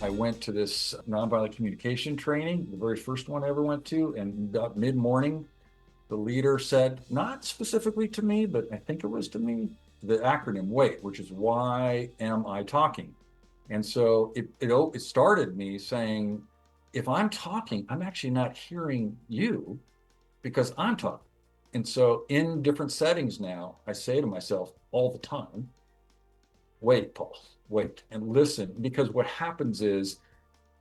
I went to this nonviolent communication training, the very first one I ever went to, and about mid-morning, the leader said, not specifically to me, but I think it was to me, the acronym WAIT, which is why am I talking? And so it started me saying, if I'm talking, I'm actually not hearing you because I'm talking. And so in different settings now, I say to myself all the time, wait, Paul, wait, and listen, because what happens is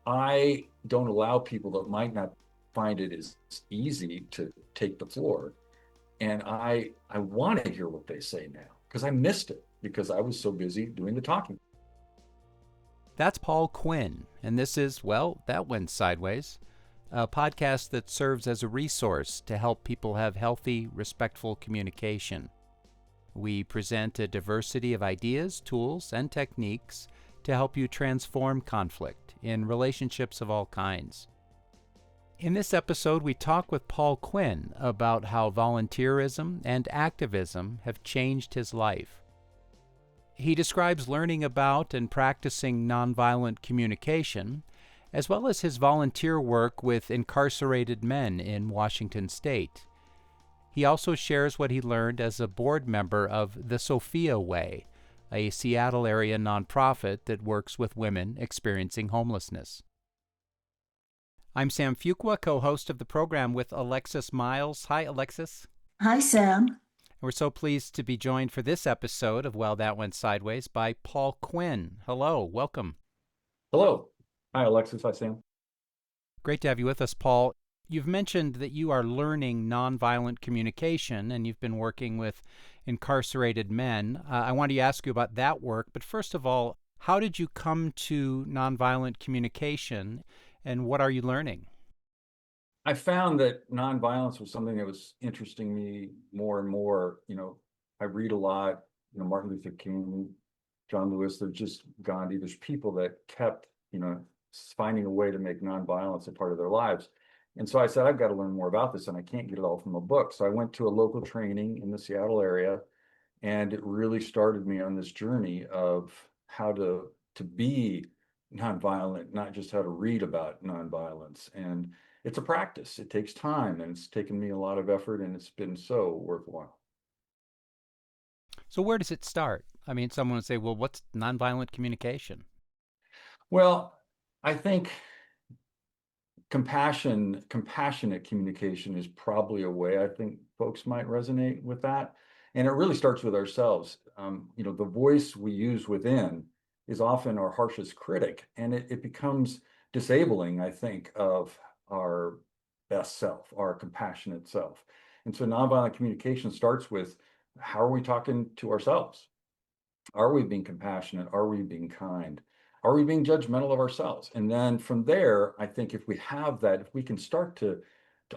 I don't allow people that might not find it as easy to take the floor. And I want to hear what they say now because I missed it because I was so busy doing the talking. That's Paul Quinn, and this is, well, that went sideways, a podcast that serves as a resource to help people have healthy, respectful communication. We present a diversity of ideas, tools, and techniques to help you transform conflict in relationships of all kinds. In this episode, we talk with Paul Quinn about how volunteerism and activism have changed his life. He describes learning about and practicing nonviolent communication, as well as his volunteer work with incarcerated men in Washington State. He also shares what he learned as a board member of the Sophia Way, a Seattle area nonprofit that works with women experiencing homelessness. I'm Sam Fuqua, co-host of the program with Alexis Miles. Hi, Alexis. Hi, Sam. We're so pleased to be joined for this episode of Well, That Went Sideways by Paul Quinn. Hello, welcome. Hello. Hi, Alexis. Hi, Sam. Great to have you with us, Paul. You've mentioned that you are learning nonviolent communication and you've been working with incarcerated men. I want to ask you about that work, but first of all, how did you come to nonviolent communication and what are you learning? I found that nonviolence was something that was interesting me more and more. I read a lot, Martin Luther King, John Lewis, there's just Gandhi. There's people that kept, finding a way to make nonviolence a part of their lives. And so I said, I've got to learn more about this and I can't get it all from a book. So I went to a local training in the Seattle area and it really started me on this journey of how to be nonviolent, not just how to read about nonviolence. And it's a practice. It takes time and it's taken me a lot of effort and it's been so worthwhile. So where does it start? I mean, someone would say, well, what's nonviolent communication? Well, I think compassionate communication is probably a way I think folks might resonate with that. And it really starts with ourselves. The voice we use within is often our harshest critic, and it becomes disabling, I think, of our best self, our compassionate self. And so nonviolent communication starts with how are we talking to ourselves? Are we being compassionate? Are we being kind? Are we being judgmental of ourselves? And then from there, I think if we have that, if we can start to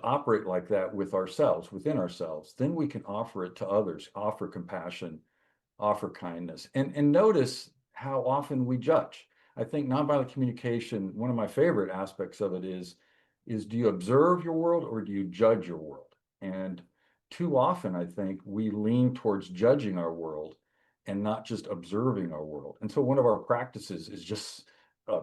operate like that with ourselves, within ourselves, then we can offer it to others, offer compassion, offer kindness, and notice how often we judge. I think nonviolent communication, one of my favorite aspects of it is do you observe your world or do you judge your world? And too often, I think we lean towards judging our world and not just observing our world. And so one of our practices is just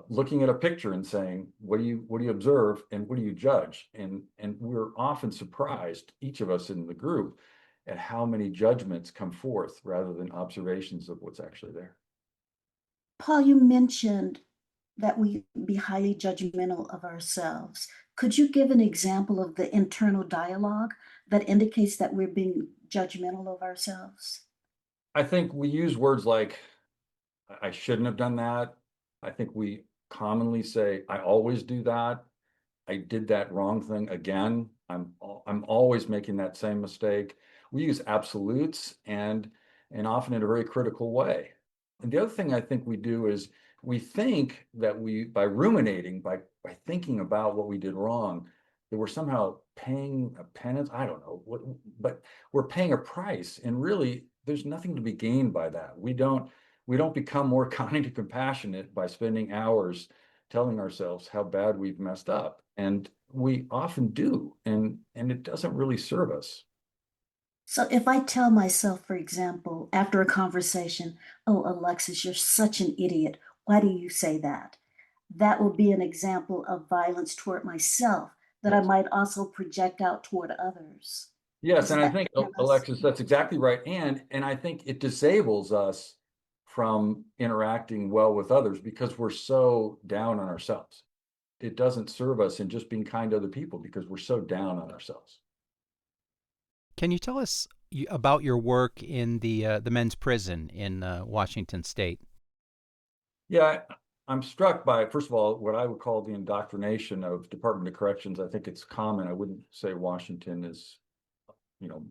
looking at a picture and saying, what do you observe and what do you judge? And we're often surprised, each of us in the group, at how many judgments come forth rather than observations of what's actually there. Paul, you mentioned that we be highly judgmental of ourselves. Could you give an example of the internal dialogue that indicates that we're being judgmental of ourselves? I think we use words like, I shouldn't have done that. I think we commonly say, I always do that. I did that wrong thing again. I'm always making that same mistake. We use absolutes and often in a very critical way. And the other thing I think we do is we think that by ruminating, by thinking about what we did wrong, that we're somehow paying a penance. I don't know what, but we're paying a price. And really, there's nothing to be gained by that. We don't become more kind and compassionate by spending hours telling ourselves how bad we've messed up. And we often do, and it doesn't really serve us. So if I tell myself, for example, after a conversation, oh, Alexis, you're such an idiot. Why do you say that? that will be an example of violence toward myself that I Yes. might also project out toward others. Yes, Is and I that think, kind of Alexis, that's exactly right. And I think it disables us from interacting well with others because we're so down on ourselves. It doesn't serve us in just being kind to other people because we're so down on ourselves. Can you tell us about your work in the men's prison in Washington State? Yeah, I'm struck by, first of all, what I would call the indoctrination of Department of Corrections. I think it's common. I wouldn't say Washington is,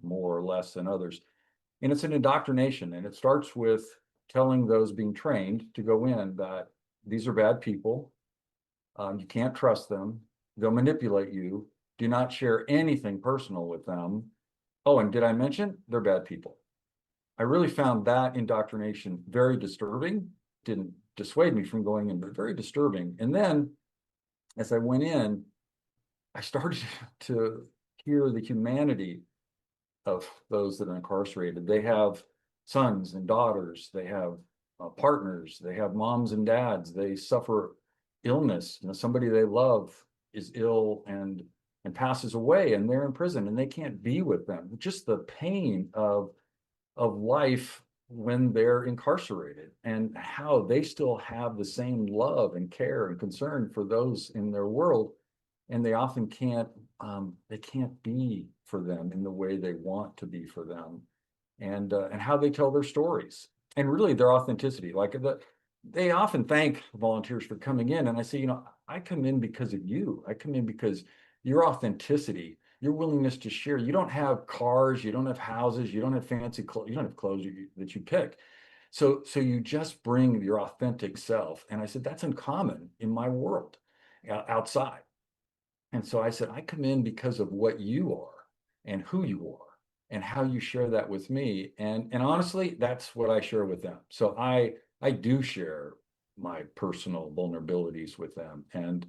more or less than others. And it's an indoctrination, and it starts with telling those being trained to go in that these are bad people. You can't trust them. They'll manipulate you. Do not share anything personal with them. Oh, and did I mention they're bad people? I really found that indoctrination very disturbing. Didn't dissuade me from going in, but very disturbing. And then as I went in, I started to hear the humanity of those that are incarcerated. They have sons and daughters, they have partners, they have moms and dads, they suffer illness. Somebody they love is ill and passes away, and they're in prison, and they can't be with them. Just the pain of life when they're incarcerated, and how they still have the same love and care and concern for those in their world, and they often can't be for them in the way they want to be for them, and how they tell their stories, and really their authenticity. They often thank volunteers for coming in, and I say, I come in because of you. I come in because your authenticity, your willingness to share. You don't have cars, you don't have houses, you don't have fancy clothes, you don't have clothes that you pick. So you just bring your authentic self. And I said, that's uncommon in my world outside. And so I said, I come in because of what you are and who you are and how you share that with me. And honestly, that's what I share with them. So I do share my personal vulnerabilities with them. And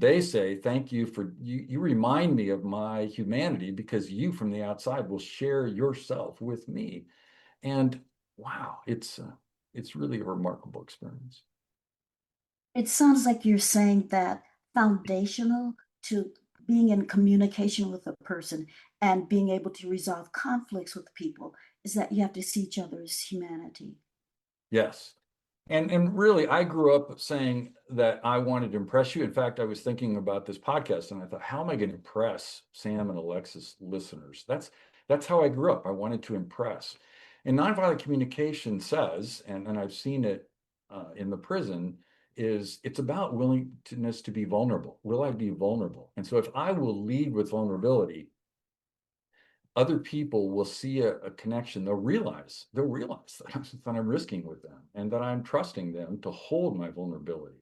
they say, thank you for you remind me of my humanity because you from the outside will share yourself with me. And wow, it's really a remarkable experience. It sounds like you're saying that foundational to being in communication with a person and being able to resolve conflicts with people is that you have to see each other as humanity. Yes. And really, I grew up saying that I wanted to impress you. In fact, I was thinking about this podcast and I thought, how am I going to impress Sam and Alexis listeners? That's how I grew up. I wanted to impress. And nonviolent communication says, and I've seen it in the prison, is it's about willingness to be vulnerable. Will I be vulnerable? And so if I will lead with vulnerability, other people will see a connection. They'll realize that I'm risking with them and that I'm trusting them to hold my vulnerability.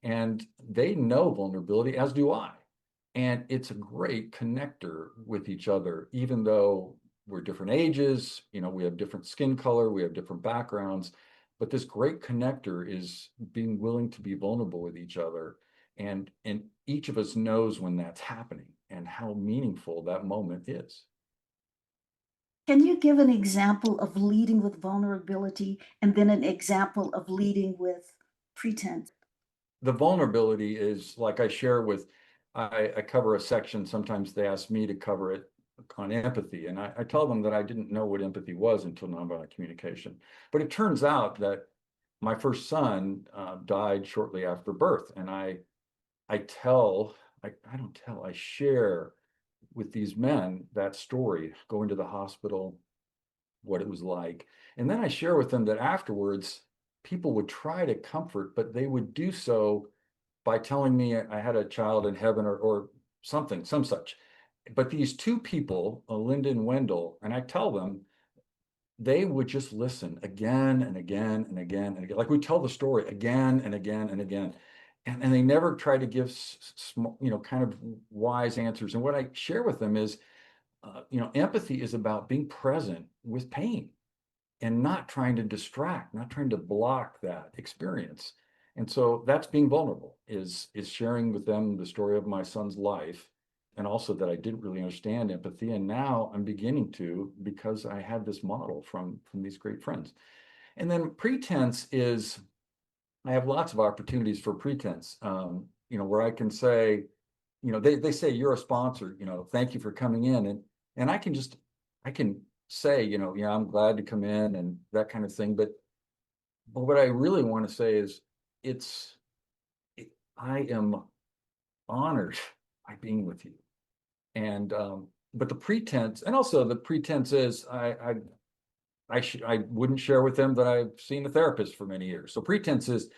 And they know vulnerability, as do I. And it's a great connector with each other, even though we're different ages, we have different skin color, we have different backgrounds. But this great connector is being willing to be vulnerable with each other. And each of us knows when that's happening and how meaningful that moment is. Can you give an example of leading with vulnerability and then an example of leading with pretense? The vulnerability is like I share with, I cover a section, sometimes they ask me to cover it on empathy. And I tell them that I didn't know what empathy was until nonviolent communication. But it turns out that my first son died shortly after birth. And I tell, I don't tell, I share with these men that story, going to the hospital, what it was like. And then I share with them that afterwards, people would try to comfort, but they would do so by telling me I had a child in heaven or something, some such. But these two people, Linda and Wendell, and I tell them, they would just listen again and again and again and again. Like we tell the story again and again and again. And they never try to give, kind of wise answers. And what I share with them is, empathy is about being present with pain and not trying to distract, not trying to block that experience. And so that's being vulnerable, is sharing with them the story of my son's life, and also that I didn't really understand empathy, and now I'm beginning to, because I had this model from these great friends. And then pretense is I have lots of opportunities for pretense, where I can say, they say you're a sponsor, thank you for coming in. And I can say, yeah, I'm glad to come in and that kind of thing. But what I really want to say is it's, I am honored by being with you. And, but the pretense, and also the pretense is I wouldn't share with them that I've seen a therapist for many years. So pretense is,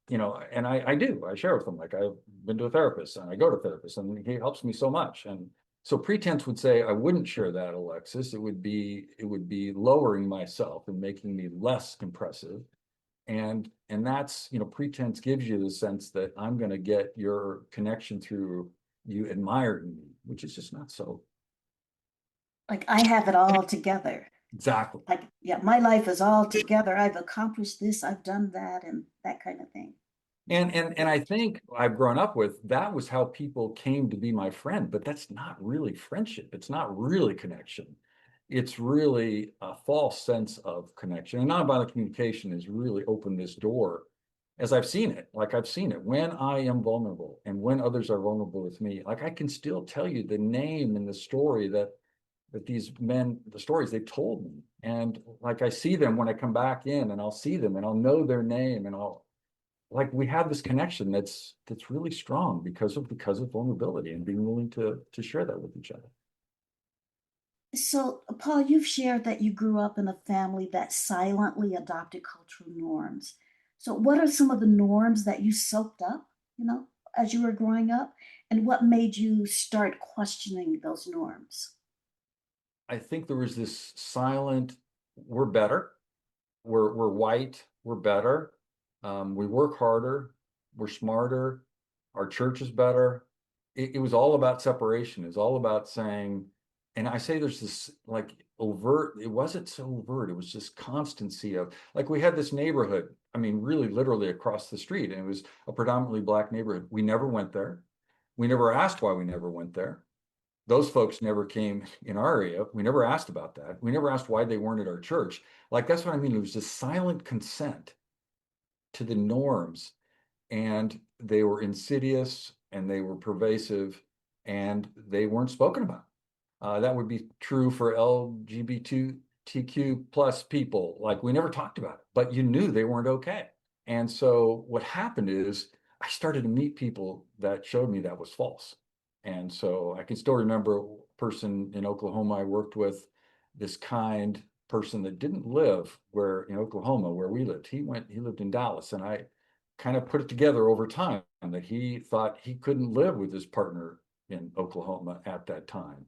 and I share with them, like I've been to a therapist and I go to therapists and he helps me so much. And so pretense would say I wouldn't share that, Alexis. It would be lowering myself and making me less impressive. And that's, pretense gives you the sense that I'm going to get your connection through you admiring me, which is just not so. Like I have it all together. Exactly. Like, yeah, my life is all together. I've accomplished this, I've done that, and that kind of thing. And I think I've grown up with that was how people came to be my friend, but that's not really friendship. It's not really connection. It's really a false sense of connection. And nonviolent communication has really opened this door as I've seen it. Like I've seen it when I am vulnerable and when others are vulnerable with me. Like I can still tell you the name and the story that these men, the stories they told me. And like I see them when I come back in and I'll see them and I'll know their name and I'll like we have this connection that's really strong because of vulnerability and being willing to share that with each other. So, Paul, you've shared that you grew up in a family that silently adopted cultural norms. So, what are some of the norms that you soaked up, as you were growing up? And what made you start questioning those norms? I think there was this silent, we're better, we're white, we're better, we work harder, we're smarter, our church is better. It was all about separation. It's all about saying, and I say there's this like overt, it wasn't so overt, it was just constancy of like we had this neighborhood, I mean, really literally across the street, and it was a predominantly Black neighborhood. We never went there. We never asked why we never went there. Those folks never came in our area. We never asked about that. We never asked why they weren't at our church. Like that's what I mean. It was this silent consent to the norms, and they were insidious and they were pervasive and they weren't spoken about. That would be true for LGBTQ plus people. Like we never talked about it, but you knew they weren't okay. And so what happened is I started to meet people that showed me that was false. And so I can still remember a person in Oklahoma I worked with, this kind person that didn't live where in Oklahoma where we lived. He lived in Dallas, and I kind of put it together over time that he thought he couldn't live with his partner in Oklahoma at that time.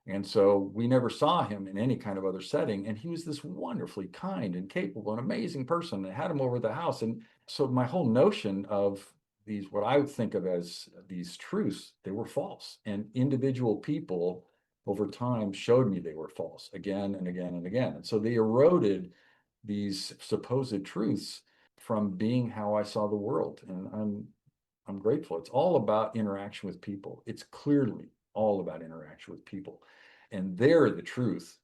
And so we never saw him in any kind of other setting. And he was this wonderfully kind and capable and amazing person. I had him over the house. And so my whole notion of these, what I would think of as these truths, they were false. And individual people over time showed me they were false again and again and again. And so they eroded these supposed truths from being how I saw the world. And I'm grateful. It's all about interaction with people. It's clearly all about interaction with people. And they're the truth,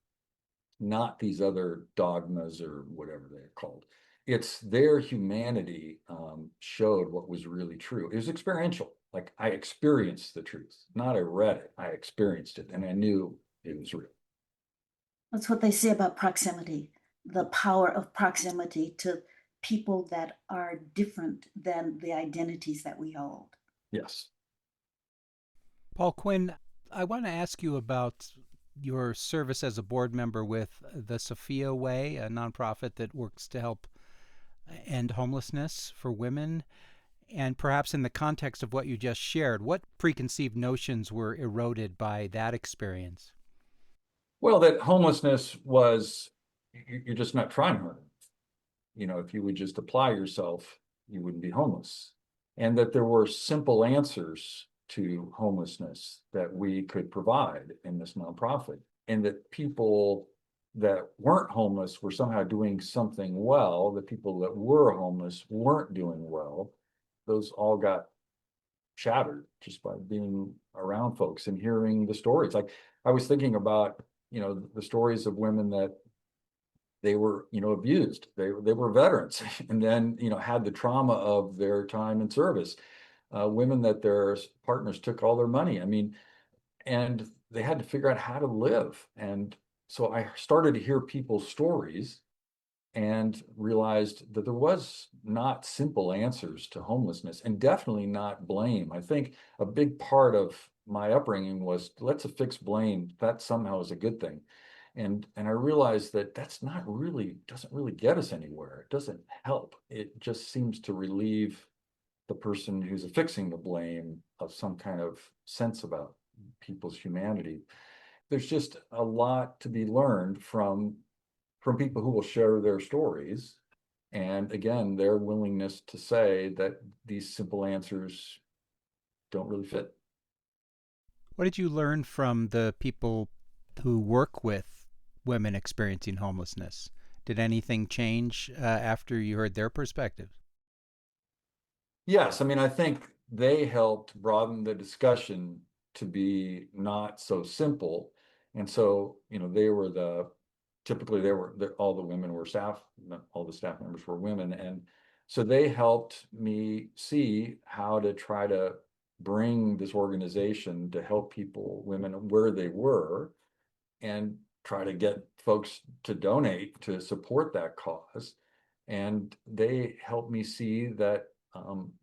not these other dogmas or whatever they're called. It's their humanity showed what was really true. It was experiential. Like I experienced the truth, not I read it. I experienced it and I knew it was real. That's what they say about proximity, the power of proximity to people that are different than the identities that we hold. Yes. Paul Quinn, I want to ask you about your service as a board member with the Sophia Way, a nonprofit that works to help end homelessness for women. And perhaps in the context of what you just shared, what preconceived notions were eroded by that experience? Well, that homelessness was, you're just not trying hard. If you would just apply yourself, you wouldn't be homeless. And that there were simple answers to homelessness that we could provide in this nonprofit, and that people that weren't homeless were somehow doing something well. The people that were homeless weren't doing well. Those all got shattered just by being around folks and hearing the stories. Like I was thinking about, the stories of women that they were, abused. They were veterans and then, had the trauma of their time in service. Women that their partners took all their money. I mean, and they had to figure out how to live. And so I started to hear people's stories and realized that there was not simple answers to homelessness and definitely not blame. I think a big part of my upbringing was let's affix blame. That somehow is a good thing. And I realized that that's not really, doesn't really get us anywhere. It doesn't help. It just seems to relieve the person who's affixing the blame of some kind of sense about people's humanity. There's just a lot to be learned from people who will share their stories. And again, their willingness to say that these simple answers don't really fit. What did you learn from the people who work with women experiencing homelessness? Did anything change after you heard their perspective? Yes, I mean, I think they helped broaden the discussion to be not so simple. And so, they were typically all the women were staff, all the staff members were women. And so they helped me see how to try to bring this organization to help people, women where they were, and try to get folks to donate to support that cause. And they helped me see that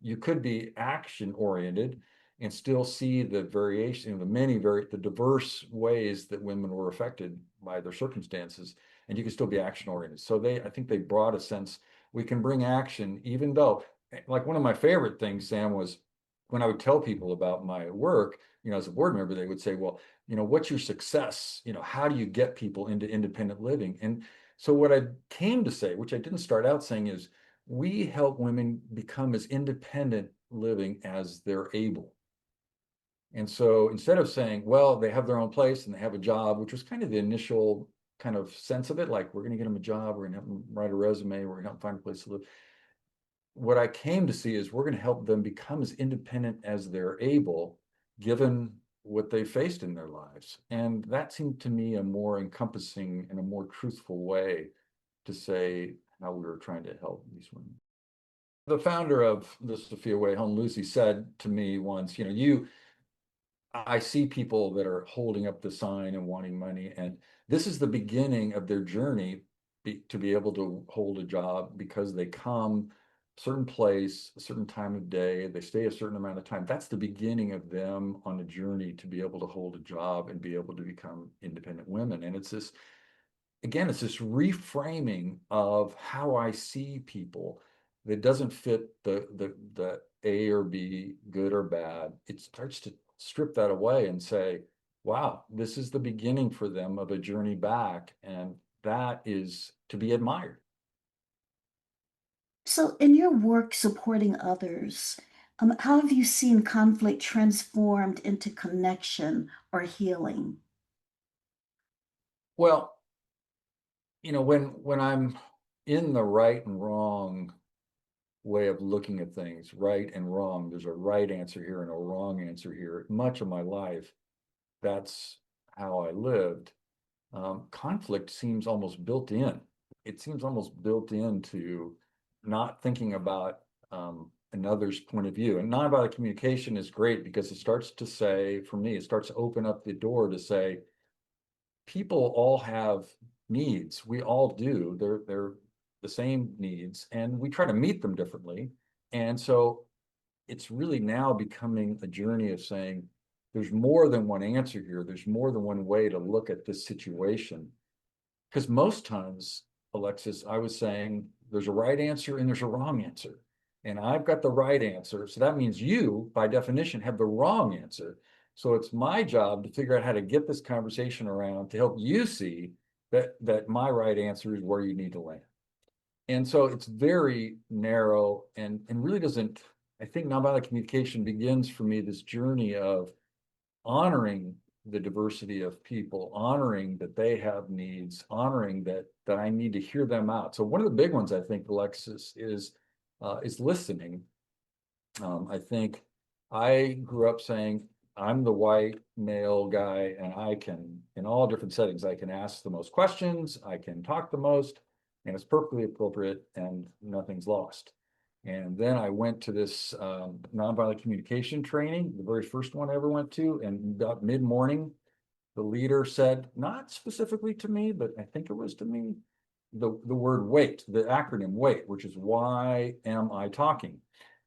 you could be action oriented and still see the variation, the diverse ways that women were affected by their circumstances, and you can still be action oriented. So I think they brought a sense we can bring action, even though, like one of my favorite things, Sam, was when I would tell people about my work, as a board member, they would say, well, what's your success? How do you get people into independent living? And so what I came to say, which I didn't start out saying, is we help women become as independent living as they're able. And so instead of saying, well, they have their own place and they have a job, which was kind of the initial kind of sense of it, like we're going to get them a job, we're going to have them write a resume, we're going to help them find a place to live. What I came to see is we're going to help them become as independent as they're able, given what they faced in their lives. And that seemed to me a more encompassing and a more truthful way to say how we were trying to help these women. The founder of the Sophia Way Home, Lucy, said to me once, I see people that are holding up the sign and wanting money, and this is the beginning of their journey to be able to hold a job because they come a certain place, a certain time of day, they stay a certain amount of time. That's the beginning of them on a journey to be able to hold a job and be able to become independent women. And it's this, again, it's this reframing of how I see people that doesn't fit the A or B, good or bad. It starts to strip that away and say, wow, this is the beginning for them of a journey back. And that is to be admired. So, in your work supporting others, how have you seen conflict transformed into connection or healing? Well, when I'm in the right and wrong way of looking at things, right and wrong, there's a right answer here and a wrong answer here. Much of my life, that's how I lived. Conflict seems almost built in. It seems almost built into not thinking about another's point of view. And nonviolent communication is great because it starts to say, for me, it starts to open up the door to say, people all have needs. We all do. They're the same needs, and we try to meet them differently. And so it's really now becoming a journey of saying, there's more than one answer here. There's more than one way to look at this situation. Because most times, Alexis, I was saying there's a right answer and there's a wrong answer. And I've got the right answer. So that means you, by definition, have the wrong answer. So it's my job to figure out how to get this conversation around to help you see that my right answer is where you need to land. And so it's very narrow and really doesn't, I think nonviolent communication begins for me this journey of honoring the diversity of people, honoring that they have needs, honoring that I need to hear them out. So one of the big ones, I think, Alexis, is listening. I think I grew up saying I'm the white male guy, and I can, in all different settings, I can ask the most questions, I can talk the most, and it's perfectly appropriate and nothing's lost. And then I went to this nonviolent communication training, the very first one I ever went to, and about mid-morning, the leader said, not specifically to me, but I think it was to me, the word wait, the acronym wait, which is why am I talking?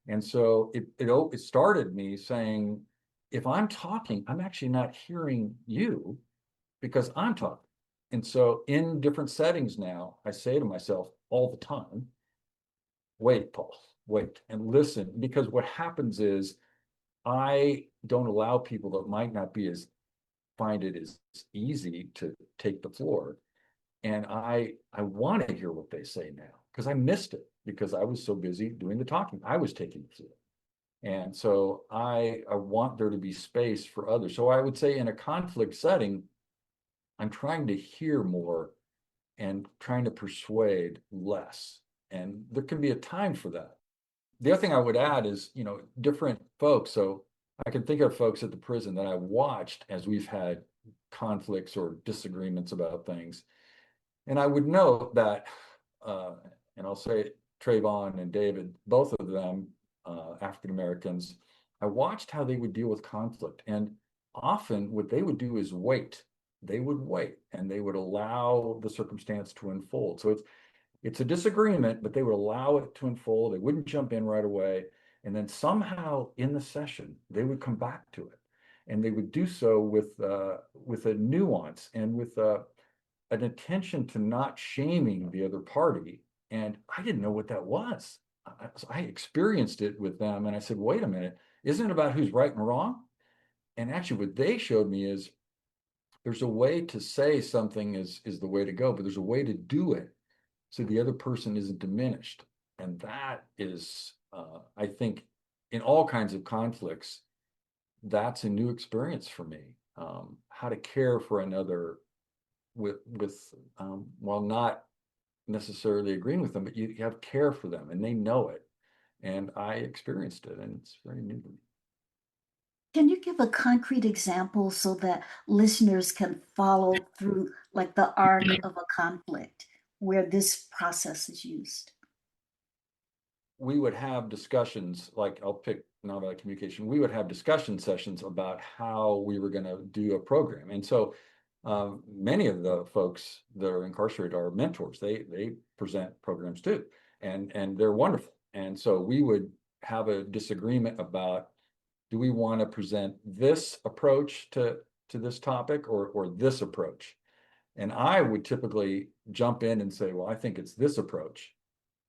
And so it started me saying, if I'm talking, I'm actually not hearing you because I'm talking. And so in different settings now, I say to myself all the time, wait, Paul, wait, and listen, because what happens is I don't allow people that might not be as find it as easy to take the floor. And I want to hear what they say now because I missed it because I was so busy doing the talking. I was taking the floor. And so I want there to be space for others. So I would say in a conflict setting, I'm trying to hear more and trying to persuade less. And there can be a time for that. The other thing I would add is, different folks. So I can think of folks at the prison that I watched as we've had conflicts or disagreements about things. And I would note that, and I'll say Trayvon and David, both of them, African Americans, I watched how they would deal with conflict. And often what they would do is wait. They would wait and they would allow the circumstance to unfold. So it's a disagreement, but they would allow it to unfold. They wouldn't jump in right away. And then somehow in the session, they would come back to it. And they would do so with a nuance and with an attention to not shaming the other party. And I didn't know what that was. I experienced it with them and I said, wait a minute, isn't it about who's right and wrong? And actually what they showed me is there's a way to say something is the way to go, but there's a way to do it so the other person isn't diminished. And that is, I think, in all kinds of conflicts, that's a new experience for me. How to care for another with while not necessarily agreeing with them, but you have care for them and they know it. And I experienced it and it's very new to me. Can you give a concrete example so that listeners can follow through like the arc of a conflict where this process is used? We would have discussions, like I'll pick nonviolent communication. We would have discussion sessions about how we were going to do a program. And so many of the folks that are incarcerated are mentors. They present programs too, and they're wonderful. And so we would have a disagreement about, do we want to present this approach to this topic or this approach? And I would typically jump in and say, well, I think it's this approach.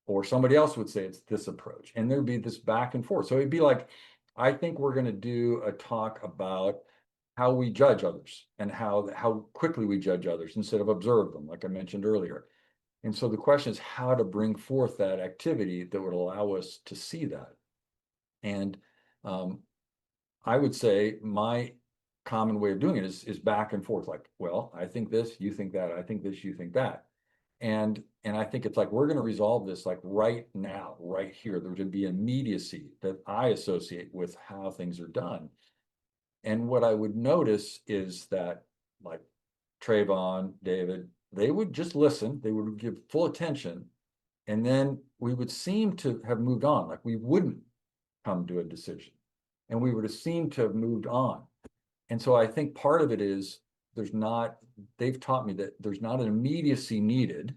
Or somebody else would say it's this approach. And there'd be this back and forth. So it'd be like, I think we're going to do a talk about how we judge others and how quickly we judge others instead of observe them, like I mentioned earlier. And so the question is how to bring forth that activity that would allow us to see that. And I would say my common way of doing it is back and forth, like, well, I think this, you think that, I think this, you think that. And I think it's like, we're going to resolve this like right now, right here. There's going to be immediacy that I associate with how things are done. And what I would notice is that like Trayvon, David, they would just listen, they would give full attention. And then we would seem to have moved on, like we wouldn't come to a decision. And we would have seemed to have moved on. And so I think part of it is they've taught me that there's not an immediacy needed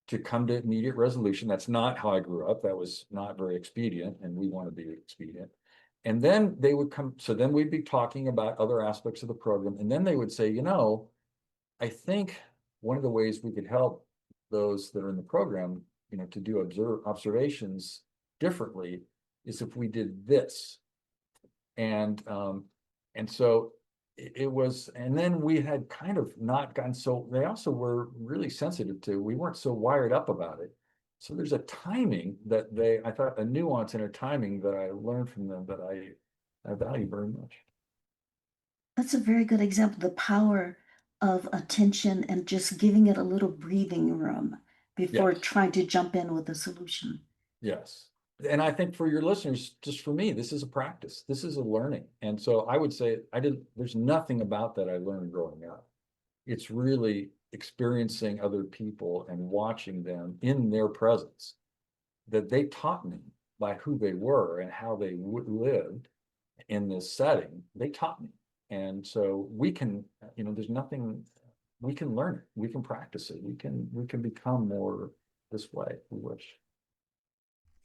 to come to immediate resolution. That's not how I grew up. That was not very expedient, and we want to be expedient. And then they would come, so then we'd be talking about other aspects of the program. And then they would say, I think one of the ways we could help those that are in the program, to do observations differently is if we did this. And so it was, and then we had kind of not gotten so, they also were really sensitive to, we weren't so wired up about it. So there's a timing that I thought a nuance and a timing that I learned from them that I value very much. That's a very good example, the power of attention and just giving it a little breathing room before Yes. trying to jump in with a solution. Yes. And I think for your listeners, just for me, this is a practice. This is a learning. And so I would say there's nothing about that I learned growing up. It's really experiencing other people and watching them in their presence, that they taught me by who they were and how they lived in this setting. They taught me. And so we can, there's nothing, we can learn it, we can practice it, we can become more this way if we wish.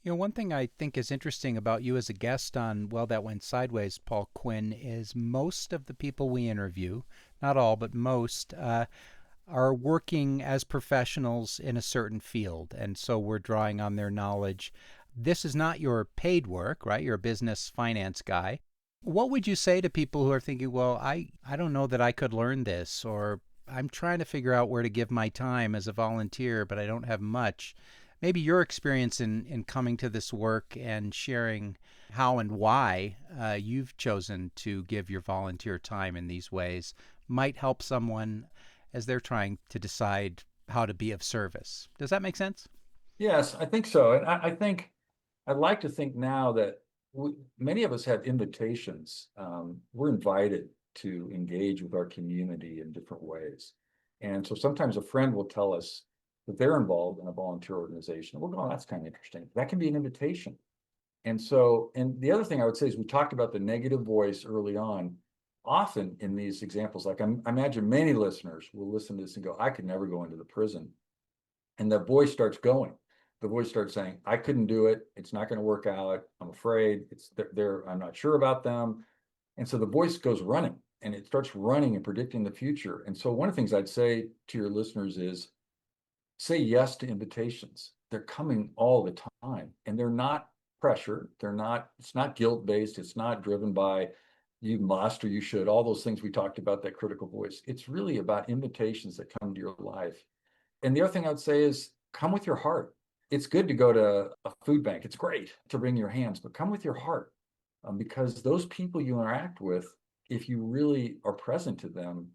One thing I think is interesting about you as a guest on Well, That Went Sideways, Paul Quinn, is most of the people we interview, not all, but most, are working as professionals in a certain field. And so we're drawing on their knowledge. This is not your paid work, right? You're a business finance guy. What would you say to people who are thinking, well, I don't know that I could learn this, or I'm trying to figure out where to give my time as a volunteer, but I don't have much? Maybe your experience in coming to this work and sharing how and why you've chosen to give your volunteer time in these ways might help someone as they're trying to decide how to be of service. Does that make sense? Yes, I think so. And I think I'd like to think now that many of us have invitations. We're invited to engage with our community in different ways. And so sometimes a friend will tell us that they're involved in a volunteer organization. We'll go, oh, that's kind of interesting. That can be an invitation. And so, and the other thing I would say is we talked about the negative voice early on. Often in these examples, like I imagine many listeners will listen to this and go, I could never go into the prison. And the voice starts going. The voice starts saying, I couldn't do it. It's not going to work out. I'm afraid. I'm not sure about them. And so the voice goes running and it starts running and predicting the future. And so one of the things I'd say to your listeners is say yes to invitations. They're coming all the time and they're not pressure. It's not guilt-based. It's not driven by you must or you should, all those things we talked about, that critical voice. It's really about invitations that come to your life. And the other thing I would say is come with your heart. It's good to go to a food bank. It's great to bring your hands, but come with your heart, because those people you interact with, if you really are present to them,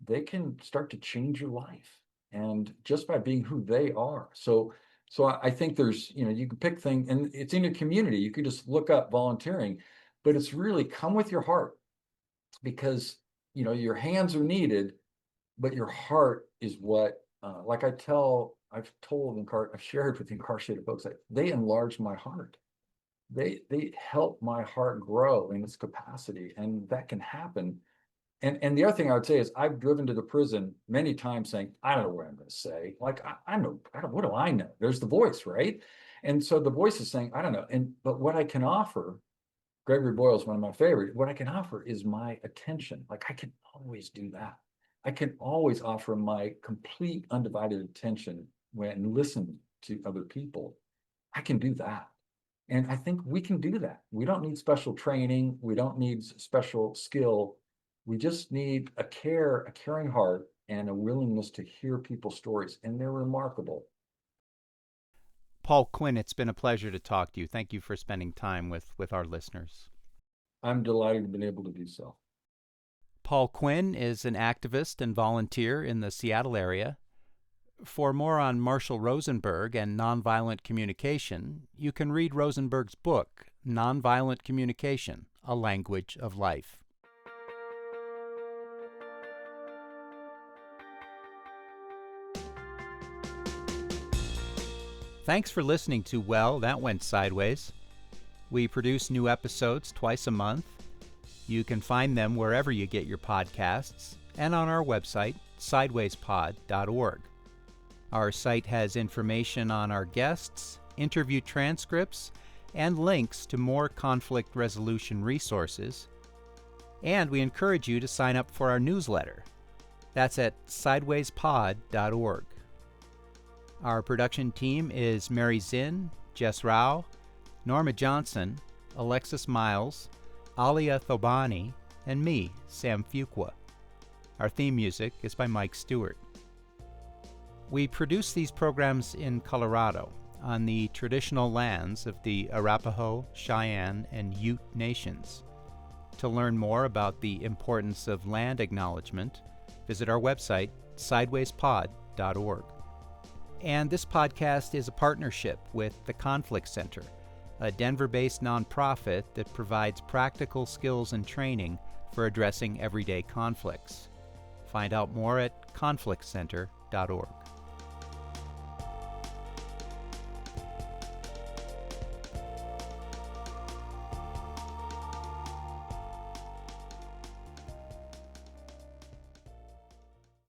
they can start to change your life. And just by being who they are. So I think there's, you can pick things and it's in your community. You can just look up volunteering, but it's really come with your heart, because, your hands are needed, but your heart is what, like I've shared with incarcerated folks, that they enlarge my heart. They help my heart grow in its capacity, and that can happen. And the other thing I would say is I've driven to the prison many times saying, I don't know what I'm going to say. Like, what do I know? There's the voice, right? And so the voice is saying, I don't know. But what I can offer, Gregory Boyle is one of my favorite, what I can offer is my attention. Like, I can always do that. I can always offer my complete undivided attention when listen to other people. I can do that. And I think we can do that. We don't need special training. We don't need special skill. We just need a caring heart and a willingness to hear people's stories, and they're remarkable. Paul Quinn, it's been a pleasure to talk to you. Thank you for spending time with our listeners. I'm delighted to have been able to do so. Paul Quinn is an activist and volunteer in the Seattle area. For more on Marshall Rosenberg and nonviolent communication, you can read Rosenberg's book, Nonviolent Communication, A Language of Life. Thanks for listening to Well, That Went Sideways. We produce new episodes twice a month. You can find them wherever you get your podcasts and on our website, sidewayspod.org. Our site has information on our guests, interview transcripts, and links to more conflict resolution resources. And we encourage you to sign up for our newsletter. That's at sidewayspod.org. Our production team is Mary Zinn, Jess Rao, Norma Johnson, Alexis Miles, Alia Thobani, and me, Sam Fuqua. Our theme music is by Mike Stewart. We produce these programs in Colorado, on the traditional lands of the Arapaho, Cheyenne, and Ute nations. To learn more about the importance of land acknowledgement, visit our website, sidewayspod.org. And this podcast is a partnership with the Conflict Center, a Denver-based nonprofit that provides practical skills and training for addressing everyday conflicts. Find out more at conflictcenter.org.